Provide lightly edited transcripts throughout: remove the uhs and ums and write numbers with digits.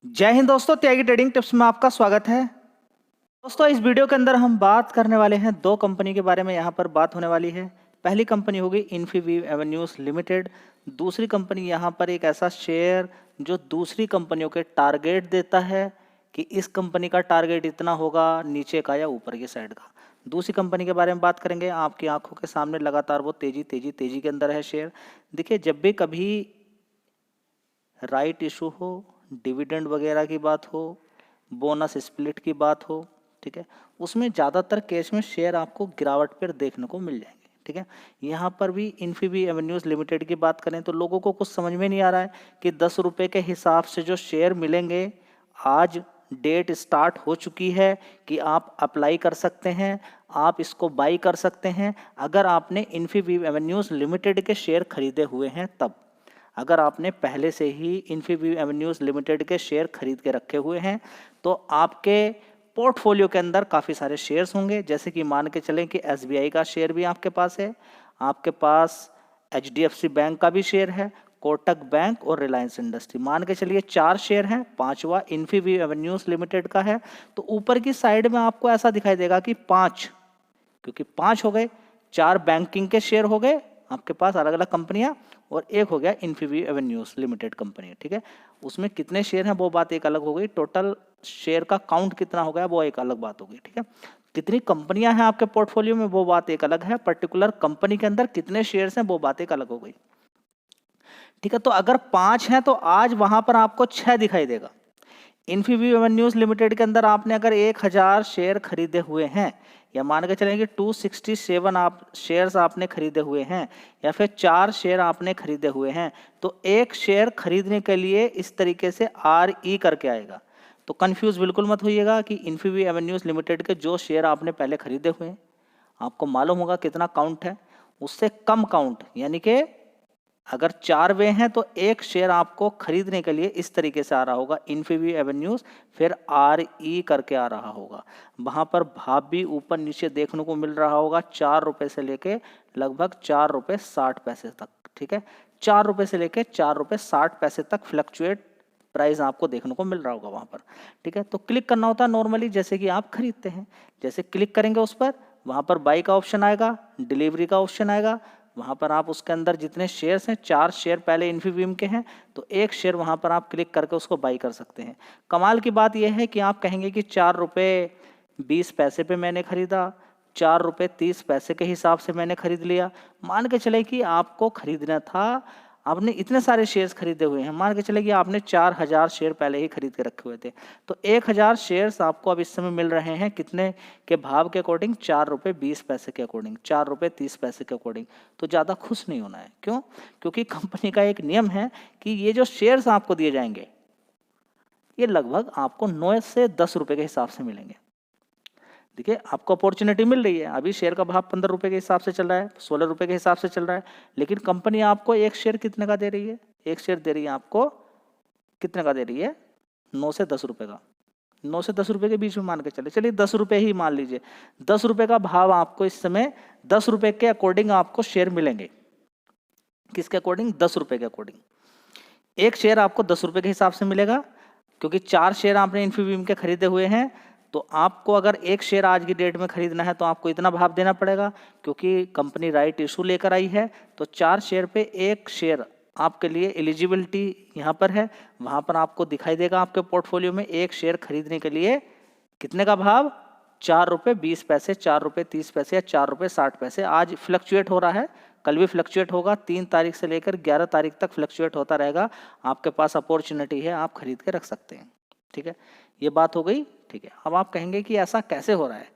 जय हिंद दोस्तों, त्यागी trading tips में आपका स्वागत है। दोस्तों, इस वीडियो के अंदर हम बात करने वाले हैं दो कंपनी के बारे में। यहाँ पर बात होने वाली है। पहली कंपनी होगी इन्फीवीव एवेन्यूज लिमिटेड। दूसरी कंपनी यहाँ पर एक ऐसा शेयर जो दूसरी कंपनियों के टारगेट देता है कि इस कंपनी का टारगेट इतना होगा, नीचे का या ऊपर की साइड का। दूसरी कंपनी के बारे में बात करेंगे। आपकी आंखों के सामने लगातार वो तेजी तेजी तेजी के अंदर है शेयर। देखिए, जब भी कभी राइट इशू हो, डिविडेंड वगैरह की बात हो, बोनस स्प्लिट की बात हो, ठीक है, उसमें ज़्यादातर केस में शेयर आपको गिरावट पर देखने को मिल जाएंगे। ठीक है, यहाँ पर भी इन्फीबी एवेन्यूज़ लिमिटेड की बात करें तो लोगों को कुछ समझ में नहीं आ रहा है कि 10 रुपये के हिसाब से जो शेयर मिलेंगे, आज डेट स्टार्ट हो चुकी है कि आप अप्लाई कर सकते हैं, आप इसको बाई कर सकते हैं अगर आपने इन्फीबी एवेन्यूज़ लिमिटेड के शेयर खरीदे हुए हैं तब। अगर आपने पहले से ही इन्फीव्यू एवेन्यूज़ लिमिटेड के शेयर खरीद के रखे हुए हैं तो आपके पोर्टफोलियो के अंदर काफ़ी सारे शेयर्स होंगे। जैसे कि मान के चलें कि एसबीआई का शेयर भी आपके पास है, आपके पास एचडीएफसी बैंक का भी शेयर है, कोटक बैंक और रिलायंस इंडस्ट्री। मान के चलिए 4 शेयर हैं, पांचवा इन्फीव्यू एवेन्यूज़ लिमिटेड का है। तो ऊपर की साइड में आपको ऐसा दिखाई देगा कि 5, क्योंकि 5 हो गए, 4 बैंकिंग के शेयर हो गए आपके पास अलग अलग कंपनियां, और एक हो गया इन्फीव्यू एवेन्यूज लिमिटेड कंपनी। ठीक है, उसमें कितने शेयर हैं वो बात एक अलग हो गई, टोटल शेयर का काउंट कितना हो गया वो एक अलग बात हो गई। ठीक है, कितनी कंपनियां हैं आपके पोर्टफोलियो में वो बात एक अलग है, पर्टिकुलर कंपनी के अंदर कितने शेयर्स हैं वो बात एक अलग हो गई। ठीक है, तो अगर 5 हैं तो आज वहां पर आपको 6 दिखाई देगा। इन्फीव्यू एवेन्यूज लिमिटेड के अंदर आपने अगर 1000 शेयर खरीदे हुए हैं, या मान के चलें कि 267 आप शेयर्स आपने खरीदे हुए हैं, या फिर 4 शेयर आपने खरीदे हुए हैं, तो एक शेयर खरीदने के लिए इस तरीके से RE करके आएगा। तो कंफ्यूज बिल्कुल मत होइएगा कि इन्फीव्यू एवेन्यूज लिमिटेड के जो शेयर आपने पहले खरीदे हुए हैं, आपको मालूम होगा कितना काउंट है, उससे कम काउंट, यानी कि अगर 4 वे हैं तो एक शेयर आपको खरीदने के लिए इस तरीके से आ रहा होगा, इन्फीव्यू एवेन्यूज, फिर RE करके आ रहा होगा। वहां पर भाव भी ऊपर नीचे देखने को मिल रहा होगा, 4 रुपए से लेके लगभग 4 रुपए 60 पैसे तक। ठीक है, 4 रुपए से लेके 4 रुपए 60 पैसे तक फ्लक्चुएट प्राइस आपको देखने को मिल रहा होगा वहां पर। ठीक है, तो क्लिक करना होता है नॉर्मली जैसे कि आप खरीदते हैं। जैसे क्लिक करेंगे उस पर, वहां पर बाई का ऑप्शन आएगा, डिलीवरी का ऑप्शन आएगा, वहां पर आप उसके अंदर जितने शेयर्स हैं, 4 शेयर पहले इन्फीबीम के हैं, तो एक शेयर वहां पर आप क्लिक करके उसको बाई कर सकते हैं। कमाल की बात यह है कि आप कहेंगे कि 4 रुपये 20 पैसे पे मैंने खरीदा, 4 रुपये 30 पैसे के हिसाब से मैंने खरीद लिया। मान के चले कि आपको खरीदना था, आपने इतने सारे शेयर्स खरीदे हुए हैं, मान के चले कि आपने 4000 शेयर पहले ही खरीद के रखे हुए थे, तो 1000 शेयर्स आपको अब इस समय मिल रहे हैं कितने के भाव के अकॉर्डिंग, 4 रुपये 20 पैसे के अकॉर्डिंग, 4 रुपये 30 पैसे के अकॉर्डिंग। तो ज़्यादा खुश नहीं होना है। क्यों? क्योंकि कंपनी का एक नियम है कि ये जो शेयर्स आपको दिए जाएंगे, ये लगभग आपको 9 से 10 रुपये के हिसाब से मिलेंगे। देखिए, आपको अपॉर्चुनिटी मिल रही है, अभी शेयर का भाव 15 रुपये के हिसाब से चल रहा है, 16 रुपये के हिसाब से चल रहा है, लेकिन कंपनी आपको एक शेयर कितने का दे रही है? एक शेयर दे रही है आपको कितने का दे रही है? 9 से 10 रुपये का। 9 से 10 रुपये के बीच में मान के चलिए 10 रुपये ही मान लीजिए। 10 रुपये का भाव आपको इस समय 10 रुपये के अकॉर्डिंग आपको शेयर मिलेंगे। किसके अकॉर्डिंग? 10 रुपये के अकॉर्डिंग। एक शेयर आपको 10 रुपये के हिसाब से मिलेगा, क्योंकि 4 शेयर आपने इन्फीबीम के खरीदे हुए हैं, तो आपको अगर एक शेयर आज की डेट में खरीदना है तो आपको इतना भाव देना पड़ेगा, क्योंकि कंपनी राइट इशू लेकर आई है। तो 4 शेयर पे एक शेयर आपके लिए एलिजिबिलिटी यहाँ पर है, वहाँ पर आपको दिखाई देगा आपके पोर्टफोलियो में एक शेयर खरीदने के लिए कितने का भाव, 4 रुपये 20 पैसे, 4 रुपये 30 पैसे या 4 रुपये 60 पैसे। आज फ्लक्चुएट हो रहा है, कल भी फ्लक्चुएट होगा, 3 तारीख से लेकर 11 तारीख तक फ्लक्चुएट होता रहेगा। आपके पास अपॉर्चुनिटी है, आप खरीद के रख सकते हैं। ठीक है, ये बात हो गई। ठीक है, अब आप कहेंगे कि ऐसा कैसे हो रहा है,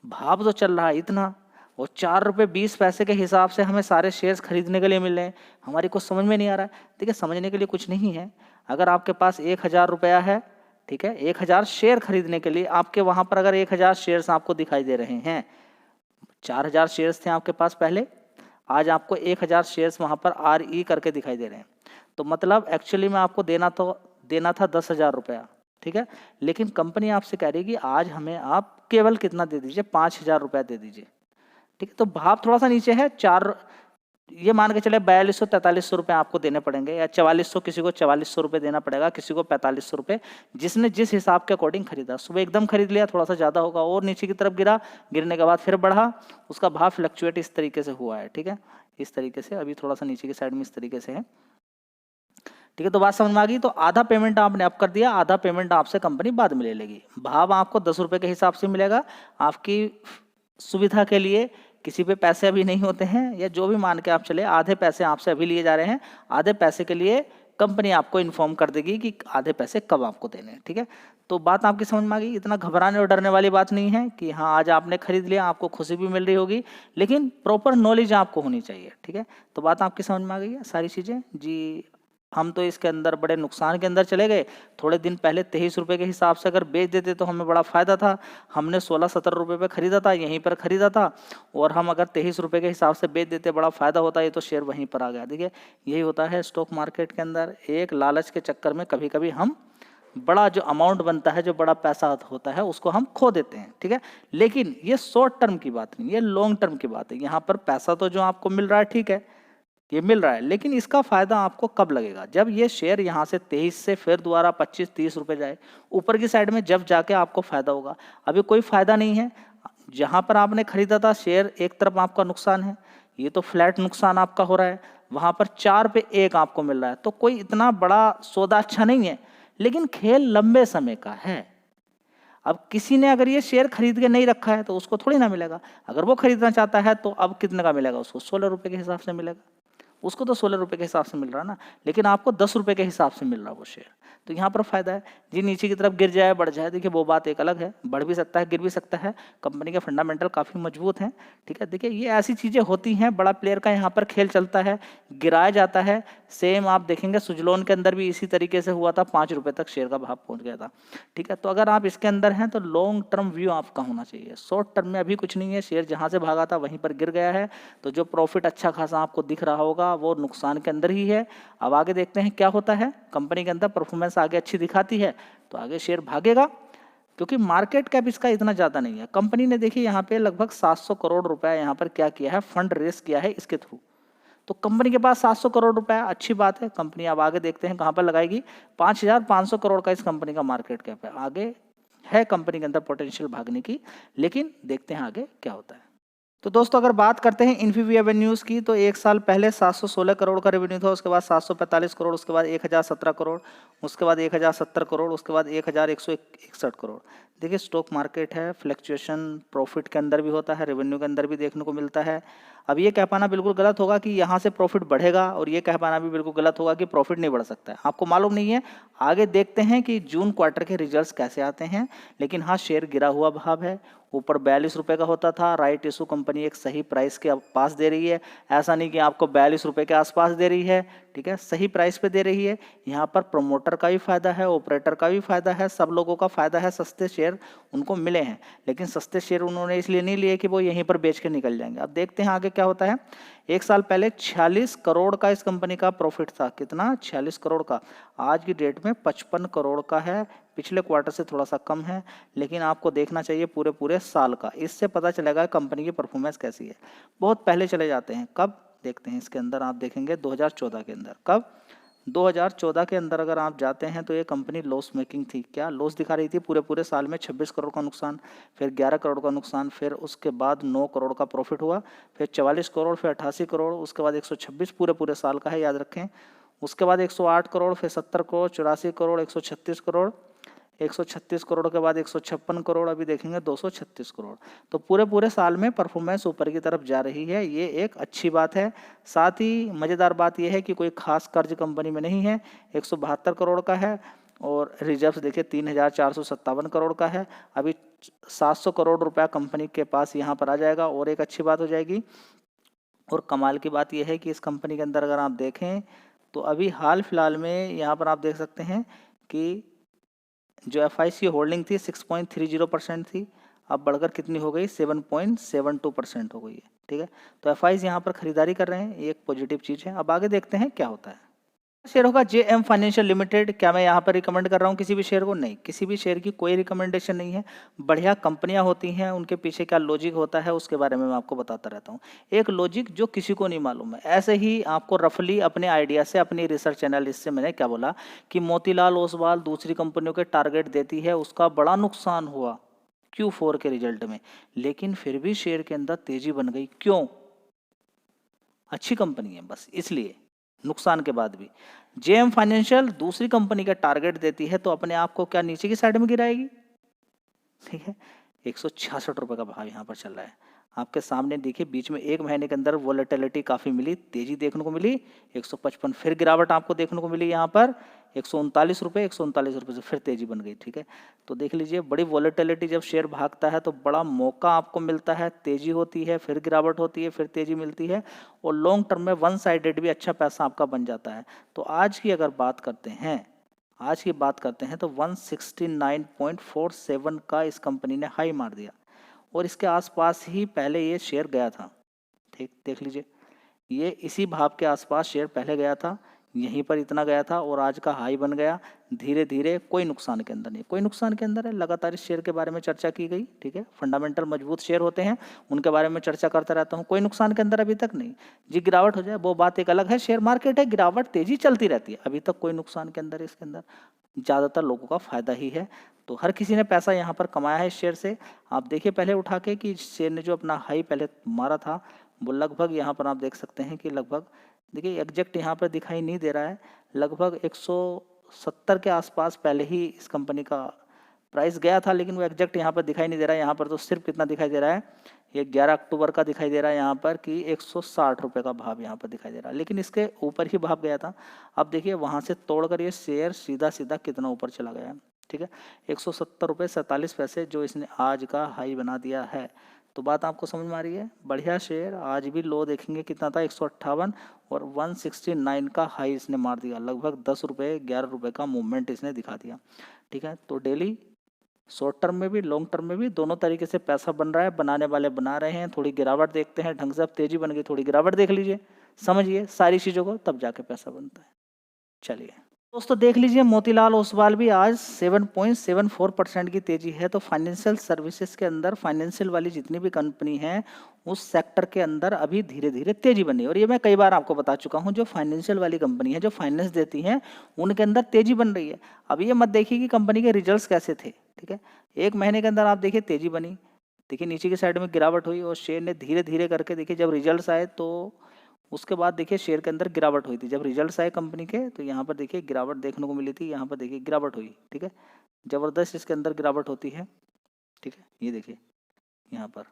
भाव तो चल रहा है इतना, और 4 रुपये 20 पैसे के हिसाब से हमें सारे शेयर्स खरीदने के लिए मिल रहे हैं, हमारी कुछ समझ में नहीं आ रहा है। देखिए, समझने के लिए कुछ नहीं है। अगर आपके पास 1000 रुपया है, ठीक है, 1000 शेयर खरीदने के लिए आपके वहां पर अगर 1000 शेयर्स आपको दिखाई दे रहे हैं, 4000 शेयर्स थे आपके पास पहले, आज आपको 1000 शेयर्स वहां पर RE करके दिखाई दे रहे हैं, तो मतलब एक्चुअली में आपको देना था 10,000 रुपया। ठीक है, लेकिन कंपनी आपसे कह रही है कि आज हमें आप केवल कितना दे दीजिए, 5000 रुपया दे दीजिए। ठीक है, तो भाव थोड़ा सा नीचे है, 4 ये मान के चले 4200-4300 रुपये आपको देने पड़ेंगे, या 4400, किसी को 4400 रुपये देना पड़ेगा, किसी को 4500 रुपये, जिसने जिस हिसाब के अकॉर्डिंग खरीदा। सुबह एकदम खरीद लिया, थोड़ा सा ज़्यादा होगा, और नीचे की तरफ गिरा, गिरने के बाद फिर बढ़ा, उसका भाव फ्लक्चुएट इस तरीके से हुआ है, ठीक है, इस तरीके से। अभी थोड़ा सा नीचे की साइड में इस तरीके से है, ठीक है। तो बात समझ में आ गई। तो आधा पेमेंट आपने अब कर दिया, आधा पेमेंट आपसे कंपनी बाद में ले लेगी। भाव आपको 10 रुपये के हिसाब से मिलेगा। आपकी सुविधा के लिए किसी पे पैसे अभी नहीं होते हैं, या जो भी मान के आप चले, आधे पैसे आपसे अभी लिए जा रहे हैं, आधे पैसे के लिए कंपनी आपको इन्फॉर्म कर देगी कि आधे पैसे कब आपको देने हैं, ठीक है। तो बात आपकी समझ में आ गई। इतना घबराने और डरने वाली बात नहीं है कि हाँ आज आपने खरीद लिया, आपको खुशी भी मिल रही होगी, लेकिन प्रॉपर नॉलेज आपको होनी चाहिए, ठीक है। तो बात आपकी समझ में आ गई है सारी चीज़ें जी। हम तो इसके अंदर बड़े नुकसान के अंदर चले गए। थोड़े दिन पहले 23 रुपये के हिसाब से अगर बेच देते तो हमें बड़ा फ़ायदा था। हमने 16-17 रुपये पे ख़रीदा था, यहीं पर ख़रीदा था, और हम अगर 23 रुपये के हिसाब से बेच देते बड़ा फ़ायदा होता। ये तो शेयर वहीं पर आ गया। देखिए यही होता है स्टॉक मार्केट के अंदर। एक लालच के चक्कर में कभी कभी हम बड़ा जो अमाउंट बनता है, जो बड़ा पैसा होता है, उसको हम खो देते हैं, ठीक है। लेकिन ये शॉर्ट टर्म की बात नहीं, ये लॉन्ग टर्म की बात है। यहाँ पर पैसा तो जो आपको मिल रहा है, ठीक है, ये मिल रहा है, लेकिन इसका फायदा आपको कब लगेगा? जब ये शेयर यहाँ से 23 से फिर दोबारा 25-30 रुपये जाए ऊपर की साइड में, जब जाके आपको फायदा होगा। अभी कोई फायदा नहीं है। जहाँ पर आपने खरीदा था शेयर, एक तरफ आपका नुकसान है, ये तो फ्लैट नुकसान आपका हो रहा है। वहाँ पर 4 पे 1 आपको मिल रहा है, तो कोई इतना बड़ा सौदा अच्छा नहीं है, लेकिन खेल लंबे समय का है। अब किसी ने अगर ये शेयर खरीद के नहीं रखा है तो उसको थोड़ी ना मिलेगा। अगर वो खरीदना चाहता है तो अब कितने का मिलेगा उसको? 16 रुपये के हिसाब से मिलेगा। उसको तो 16 रुपये के हिसाब से मिल रहा है ना, लेकिन आपको 10 रुपये के हिसाब से मिल रहा है वो शेयर। तो यहाँ पर फायदा है जी। नीचे की तरफ गिर जाए, बढ़ जाए, देखिए वो बात एक अलग है। बढ़ भी सकता है, गिर भी सकता है। कंपनी के फंडामेंटल काफ़ी मजबूत हैं, ठीक है। देखिए ये ऐसी चीज़ें होती हैं, बड़ा प्लेयर का यहाँ पर खेल चलता है, गिराया जाता है। सेम आप देखेंगे सुजलोन के अंदर भी इसी तरीके से हुआ था, 5 रुपये तक शेयर का भाव पहुँच गया था, ठीक है। तो अगर आप इसके अंदर हैं तो लॉन्ग टर्म व्यू आपका होना चाहिए। शॉर्ट टर्म में अभी कुछ नहीं है, शेयर जहाँ से भागा था वहीं पर गिर गया है, तो जो प्रॉफिट अच्छा खासा आपको दिख रहा होगा वो नुकसान के अंदर ही है। अब आगे देखते हैं क्या होता है। कंपनी के अंदर परफॉर्मेंस आगे अच्छी दिखाती है तो आगे शेयर भागेगा, क्योंकि मार्केट कैप इसका इतना ज़्यादा नहीं है। कंपनी ने देखिए यहाँ पे लगभग 700 करोड़ रुपया यहाँ पर क्या किया है, फंड रेस किया है इसके थ्रू। तो कंपनी के पास 700 करोड़ रुपया, अच्छी बात है। कंपनी अब आगे देखते हैं कहाँ पर लगाएगी। 5500 करोड़ का इस कंपनी का मार्केट कैप है। आगे है कंपनी के अंदर पोटेंशियल भागने की, लेकिन देखते हैं आगे क्या होता है। तो दोस्तों अगर बात करते हैं इन्फीबी एवेन्यूज़ की, तो एक साल पहले 716 करोड़ का रेवेन्यू था, उसके बाद 745 करोड़, उसके बाद 1017 करोड़, उसके बाद 1070 करोड़, उसके बाद 1161 करोड़। देखिए स्टॉक मार्केट है, फ्लक्चुएशन प्रॉफिट के अंदर भी होता है, रेवेन्यू के अंदर भी देखने को मिलता है। अब ये कह पाना बिल्कुल गलत होगा कि यहाँ से प्रॉफिट बढ़ेगा, और ये कह पाना भी बिल्कुल गलत होगा कि प्रॉफिट नहीं बढ़ सकता है। आपको मालूम नहीं है, आगे देखते हैं कि जून क्वार्टर के रिजल्ट्स कैसे आते हैं। लेकिन हाँ, शेयर गिरा हुआ भाव है, ऊपर 42 रुपये का होता था। राइट इशू कंपनी एक सही प्राइस के पास दे रही है, ऐसा नहीं कि आपको 42 रुपये के आसपास दे रही है, ठीक है, सही प्राइस पे दे रही है। यहाँ पर प्रमोटर का भी फायदा है, ऑपरेटर का भी फायदा है, सब लोगों का फायदा है। सस्ते शेयर उनको मिले हैं, लेकिन सस्ते शेयर उन्होंने इसलिए नहीं लिए कि वो यहीं पर बेच के निकल जाएंगे। अब देखते हैं आगे क्या होता है। एक साल पहले 46 करोड़ का इस कंपनी का प्रॉफिट था। कितना? 46 करोड़ का। आज की डेट में 55 करोड़ का है। पिछले क्वार्टर से थोड़ा सा कम है, लेकिन आपको देखना चाहिए पूरे साल का। इससे पता चलेगा कंपनी की परफॉर्मेंस कैसी है। बहुत पहले चले जाते हैं, कब देखते हैं इसके अंदर, आप देखेंगे 2014 के अंदर। कब? 2014 के अंदर अगर आप जाते हैं तो ये कंपनी लॉस मेकिंग थी। क्या लॉस दिखा रही थी? पूरे साल में 26 करोड़ का नुकसान, फिर 11 करोड़ का नुकसान, फिर उसके बाद 9 करोड़ का प्रॉफिट हुआ, फिर 44 करोड़, फिर 88 करोड़, उसके बाद 126 पूरे साल का है, याद रखें। उसके बाद 108 करोड़, फिर 70 करोड़, 84 करोड़, 136 करोड़, 136 करोड़ के बाद 156 करोड़, अभी देखेंगे 236 करोड़। तो पूरे साल में परफॉर्मेंस ऊपर की तरफ जा रही है, ये एक अच्छी बात है। साथ ही मज़ेदार बात यह है कि कोई खास कर्ज कंपनी में नहीं है। 172 करोड़ का है, और रिजर्व देखिए 3457 करोड़ का है। अभी 700 करोड़ रुपया कंपनी के पास यहाँ पर आ जाएगा, और एक अच्छी बात हो जाएगी। और कमाल की बात यह है कि इस कंपनी के अंदर अगर आप देखें तो अभी हाल फिलहाल में यहाँ पर आप देख सकते हैं कि जो FIC होल्डिंग थी 6.30% थी, अब बढ़कर कितनी हो गई? 7.72% हो गई है, ठीक है। तो FIs यहाँ पर खरीदारी कर रहे हैं, ये एक पॉजिटिव चीज़ है। अब आगे देखते हैं क्या होता है। शेयर होगा जेएम फाइनेंशियल लिमिटेड। क्या मैं यहाँ पर रिकमेंड कर रहा हूँ किसी भी शेयर को? नहीं, किसी भी शेयर की कोई रिकमेंडेशन नहीं है। बढ़िया कंपनियाँ होती हैं, उनके पीछे क्या लॉजिक होता है उसके बारे में मैं आपको बताता रहता हूँ। एक लॉजिक जो किसी को नहीं मालूम है, ऐसे ही आपको रफली अपने आइडिया से, अपनी रिसर्च एनालिसिस से मैंने क्या बोला कि मोतीलाल ओसवाल दूसरी कंपनियों के टारगेट देती है, उसका बड़ा नुकसान हुआ Q4 के रिजल्ट में, लेकिन फिर भी शेयर के अंदर तेजी बन गई। क्यों? अच्छी कंपनी है बस इसलिए, नुकसान के बाद भी। जेएम फाइनेंशियल दूसरी कंपनी का टारगेट देती है तो अपने आप को क्या नीचे की साइड में गिराएगी? ठीक है, 166 रुपये का भाव यहाँ पर चल रहा है आपके सामने। देखिए बीच में एक महीने के अंदर वोलेटिलिटी काफ़ी मिली, तेजी देखने को मिली, 155 फिर गिरावट आपको देखने को मिली यहाँ पर 139 रुपये, 139 रुपये से फिर तेजी बन गई। ठीक है, तो देख लीजिए बड़ी वोलेटिलिटी जब शेयर भागता है तो बड़ा मौका आपको मिलता है, तेजी होती है, फिर गिरावट होती है, फिर तेजी मिलती है, और लॉन्ग टर्म में वन साइडेड भी अच्छा पैसा आपका बन जाता है। तो आज की अगर बात करते हैं, आज की बात करते हैं तो 169.47 का इस कंपनी ने हाई मार दिया, और इसके आसपास ही पहले ये शेयर गया था। ठीक, देख लीजिए ये इसी भाव के आसपास शेयर पहले गया था, यहीं पर इतना गया था और आज का हाई बन गया। धीरे धीरे कोई नुकसान के अंदर नहीं, कोई नुकसान के अंदर है। लगातार इस शेयर के बारे में चर्चा की गई। ठीक है, फंडामेंटल मजबूत शेयर होते हैं, उनके बारे में चर्चा करता रहता हूँ। कोई नुकसान के अंदर अभी तक नहीं। जी गिरावट हो जाए वो बात एक अलग है, शेयर मार्केट है, गिरावट तेजी चलती रहती है। अभी तक कोई नुकसान के अंदर, इसके अंदर ज़्यादातर लोगों का फायदा ही है। तो हर किसी ने पैसा यहाँ पर कमाया है इस शेयर से। आप देखिए पहले उठा के कि शेयर ने जो अपना हाई पहले मारा था वो लगभग यहाँ पर आप देख सकते हैं कि लगभग, देखिए एग्जैक्ट यहाँ पर दिखाई नहीं दे रहा है, लगभग 170 के आसपास पहले ही इस कंपनी का प्राइस गया था, लेकिन वो एग्जैक्ट यहाँ पर दिखाई नहीं दे रहा है। यहाँ पर तो सिर्फ कितना दिखाई दे रहा है, ये 11 अक्टूबर का दिखाई दे रहा है यहाँ पर कि 160 रुपये का भाव यहाँ पर दिखाई दे रहा है, लेकिन इसके ऊपर ही भाव गया था। अब देखिए वहाँ से तोड़कर ये शेयर सीधा सीधा कितना ऊपर चला गया है। ठीक है, 170 रुपये 47 पैसे जो इसने आज का हाई बना दिया है। तो बात आपको समझ में आ रही है? बढ़िया शेयर। आज भी लो देखेंगे कितना था, 158, और 169 का हाई इसने मार दिया। लगभग 10 रुपये 11 रुपये का मूवमेंट इसने दिखा दिया। ठीक है, तो डेली शॉर्ट टर्म में भी लॉन्ग टर्म में भी दोनों तरीके से पैसा बन रहा है, बनाने वाले बना रहे हैं। थोड़ी गिरावट देखते हैं ढंग से, अब तेजी बन गई, थोड़ी गिरावट देख लीजिए, समझिए सारी चीज़ों को, तब जाके पैसा बनता है। चलिए दोस्तों देख लीजिए मोतीलाल ओसवाल भी आज 7.74% की तेजी है। तो फाइनेंशियल सर्विसेज के अंदर फाइनेंशियल वाली जितनी भी कंपनी है उस सेक्टर के अंदर अभी धीरे धीरे तेजी बन रही है। और ये मैं कई बार आपको बता चुका हूँ, जो फाइनेंशियल वाली कंपनी है, जो फाइनेंस देती हैं, उनके अंदर तेजी बन रही है। अब ये मत देखिए कि कंपनी के रिजल्ट्स कैसे थे। ठीक है, एक महीने के अंदर आप देखिए तेजी बनी, देखिए नीचे की साइड में गिरावट हुई, और शेयर ने धीरे धीरे करके देखिए जब रिजल्ट्स आए तो उसके बाद देखिए शेयर के अंदर गिरावट हुई थी। जब रिजल्ट्स आए कंपनी के तो यहाँ पर देखिए गिरावट देखने को मिली थी, यहाँ पर देखिए गिरावट हुई। ठीक है, ज़बरदस्त इसके अंदर गिरावट होती है। ठीक है, ये देखिए यहाँ पर,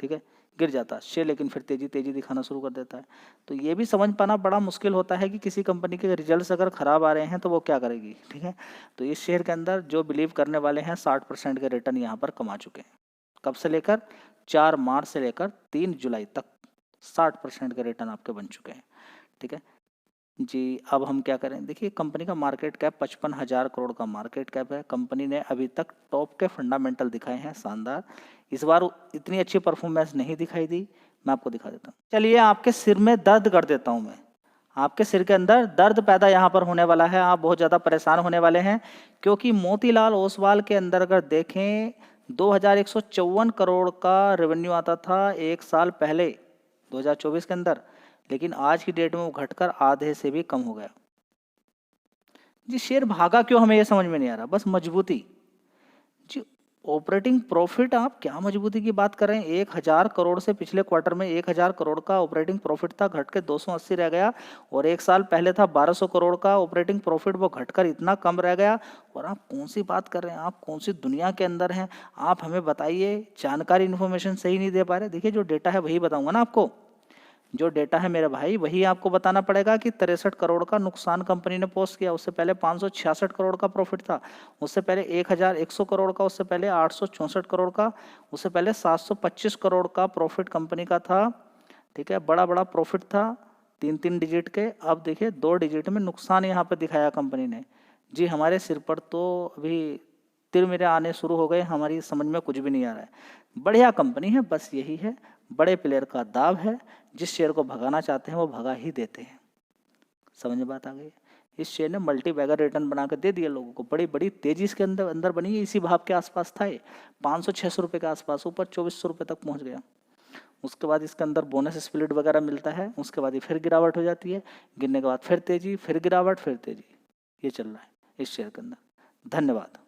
ठीक है, गिर जाता है शेयर, लेकिन फिर तेजी तेजी दिखाना शुरू कर देता है। तो ये भी समझ पाना बड़ा मुश्किल होता है कि किसी कंपनी के रिजल्ट्स अगर ख़राब आ रहे हैं तो वो क्या करेगी। ठीक है, तो इस शेयर के अंदर जो बिलीव करने वाले हैं 60% के रिटर्न यहाँ पर कमा चुके हैं। कब से लेकर 4 मार्च से लेकर 3 जुलाई तक 60% के रिटर्न आपके बन चुके हैं। ठीक है जी, अब हम क्या करें? देखिए कंपनी का मार्केट कैप 55,000 करोड़ का मार्केट कैप है। कंपनी ने अभी तक टॉप के फंडामेंटल दिखाए हैं शानदार। इस बार इतनी अच्छी परफॉर्मेंस नहीं दिखाई दी, मैं आपको दिखा देता हूँ। चलिए आपके सिर में दर्द कर देता हूँ मैं, आपके सिर के अंदर दर्द पैदा यहाँ पर होने वाला है, आप बहुत ज़्यादा परेशान होने वाले हैं, क्योंकि मोतीलाल ओसवाल के अंदर अगर देखें 2154 करोड़ का रेवेन्यू आता था एक साल पहले 2024 के अंदर, लेकिन आज की डेट में वो घटकर आधे से भी कम हो गया। जी शेयर भागा क्यों, हमें ये समझ में नहीं आ रहा। बस मजबूती जी, ऑपरेटिंग प्रॉफिट, आप क्या मजबूती की बात कर रहे हैं? 1000 करोड़ से पिछले क्वार्टर में 1000 करोड़ का ऑपरेटिंग प्रॉफिट था, घट के 280 रह गया। और एक साल पहले था 1200 करोड़ का ऑपरेटिंग प्रॉफिट, वो घटकर इतना कम रह गया। और आप कौन सी बात कर रहे हैं? आप कौन सी दुनिया के अंदर हैं? आप हमें बताइए, जानकारी इन्फॉर्मेशन सही नहीं दे पा रहे। देखिए जो डेटा है वही बताऊंगा ना आपको, जो डेटा है मेरे भाई वही आपको बताना पड़ेगा कि 63 करोड़ का नुकसान कंपनी ने पोस्ट किया। उससे पहले 566 करोड़ का प्रॉफिट था, उससे पहले 1100 करोड़ का, उससे पहले 864 करोड़ का, उससे पहले 725 करोड़ का प्रॉफिट कंपनी का था। ठीक है, बड़ा बड़ा प्रॉफिट था, 3-3 डिजिट के। अब देखिए 2 डिजिट में नुकसान यहाँ पर दिखाया कंपनी ने। जी हमारे सिर पर तो अभी तिर मेरे आने शुरू हो गए, हमारी समझ में कुछ भी नहीं आ रहा है। बढ़िया कंपनी है, बस यही है, बड़े प्लेयर का दाव है, जिस शेयर को भगाना चाहते हैं वो भगा ही देते हैं। समझ में बात आ गई। इस शेयर ने मल्टी बैगर रिटर्न बना कर दे दिया लोगों को, बड़ी बड़ी तेजी इसके अंदर अंदर बनी है। इसी भाव के आसपास था ये, 500-600 रुपये के आसपास, ऊपर 2400 रुपये तक पहुंच गया। उसके बाद इसके अंदर बोनस स्प्लिट वगैरह मिलता है, उसके बाद ये फिर गिरावट हो जाती है, गिरने के बाद फिर तेजी, फिर गिरावट, फिर तेजी, ये चल रहा है इस शेयर के अंदर। धन्यवाद।